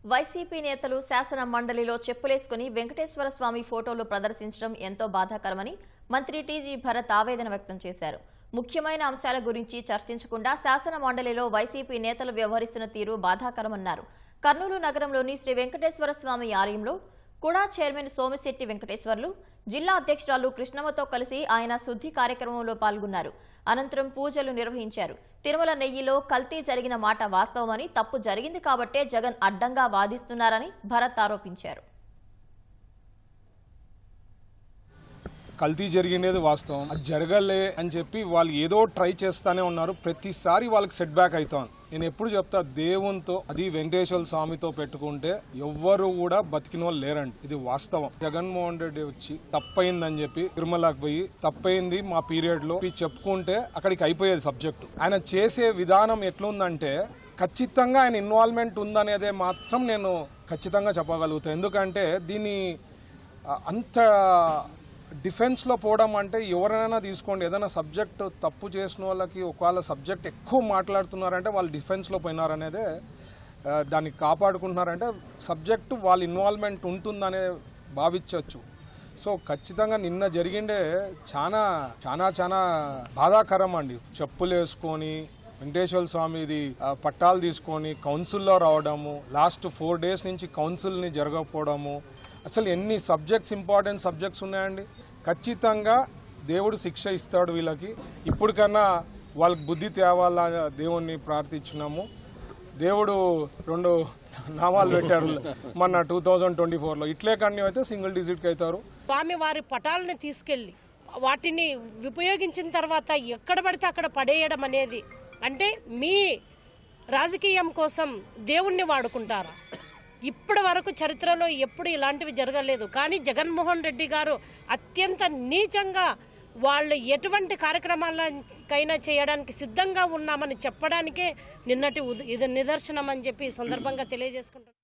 YCP నేతలు శాసన మండలిలో చెప్పులేసుకుని వెంకటేశ్వర స్వామి ఫోటోలు ప్రదర్శించడం ఎంతో బాధాకరమని మంత్రి టీజీ భరత్ ఆవేదన వ్యక్తం చేశారు. ముఖ్యమైన అంశాల గురించి చర్చించకుండా శాసన మండలిలో వైసీపీ నేతలు వ్యవహరిస్తున్న తీరు బాధాకరమన్నారు. కర్నూలు నగరంలోని శ్రీ వెంకటేశ్వర స్వామి ఆలయంలో కూడా చైర్మన్ సోమిశెట్టి వెంకటేశ్వర్లు, జిల్లా అధ్యక్షురాలు కృష్ణమ్మతో కలిసి ఆయన శుద్ధి కార్యక్రమంలో పాల్గొన్నారు. అనంతరం పూజలు నిర్వహించారు. తిరుమల నెయ్యిలో కల్తీ జరిగిన మాట వాస్తవమని, తప్పు జరిగింది కాబట్టే జగన్ అడ్డంగా వాదిస్తున్నారని భరత్ ఆరోపించారు. కల్తీ జరిగినది వాస్తవం, అది జరగలే అని చెప్పి వాళ్ళు ఏదో ట్రై చేస్తానే ఉన్నారు. ప్రతిసారి వాళ్ళకి సెట్ బ్యాక్ అవుతాను. నేను ఎప్పుడు చెప్తా, దేవునితో అది వెంకటేశ్వర స్వామితో పెట్టుకుంటే ఎవ్వరు కూడా బతికిన వాళ్ళు లేరండి. ఇది వాస్తవం. జగన్మోహన్ రెడ్డి వచ్చి తప్పైందని చెప్పి తిరుమలకి పోయి తప్పైంది మా పీరియడ్ లో చెప్పుకుంటే అక్కడికి అయిపోయేది సబ్జెక్టు. ఆయన చేసే విధానం ఎట్లుందంటే ఖచ్చితంగా ఆయన ఇన్వాల్వ్మెంట్ ఉందనేదే మాత్రం నేను ఖచ్చితంగా చెప్పగలుగుతాను. ఎందుకంటే దీన్ని అంత డిఫెన్స్లో పోవడం అంటే ఎవరైనా తీసుకోండి, ఏదైనా సబ్జెక్ట్ తప్పు చేసిన వాళ్ళకి ఒకవేళ సబ్జెక్ట్ ఎక్కువ మాట్లాడుతున్నారంటే వాళ్ళు డిఫెన్స్లో పోయినారనేదే, దాన్ని కాపాడుకుంటున్నారంటే సబ్జెక్టు వాళ్ళ ఇన్వాల్వ్మెంట్ ఉంటుందనే భావించవచ్చు. సో ఖచ్చితంగా నిన్న జరిగిండే చాలా చాలా చాలా బాధాకరం అండి. చెప్పులు వేసుకొని వెంకటేశ్వర స్వామిది పట్టాలు తీసుకొని కౌన్సిల్లో రావడము, లాస్ట్ 4 days నుంచి కౌన్సిల్ని జరగకపోవడము, అసలు ఎన్ని సబ్జెక్ట్స్ ఇంపార్టెంట్ సబ్జెక్ట్స్ ఉన్నాయండి. ఖచ్చితంగా దేవుడు శిక్ష ఇస్తాడు వీళ్ళకి. ఇప్పటికన్నా వాళ్ళకి బుద్ధి తేవాలా దేవుణ్ణి ప్రార్థించున్నాము. దేవుడు 2 నామాలు పెట్టారు మన 2024లో. ఇట్లే కన్నీ అయితే సింగిల్ డిజిట్కి అవుతారు. స్వామి వారి పటాలని తీసుకెళ్లి వాటిని ఉపయోగించిన తర్వాత ఎక్కడ పడితే అక్కడ పడేయడం అనేది, అంటే మీ రాజకీయం కోసం దేవుణ్ణి వాడుకుంటారా? ఇప్పటి వరకు చరిత్రలో ఎప్పుడు ఇలాంటివి జరగలేదు. కానీ జగన్మోహన్ రెడ్డి గారు అత్యంత నీచంగా వాళ్ళు ఎటువంటి కార్యక్రమాలకైనా చేయడానికి సిద్ధంగా ఉన్నామని చెప్పడానికే నిన్నటి ఇది నిదర్శనం అని చెప్పి ఈ సందర్భంగా తెలియజేసుకుంటున్నారు.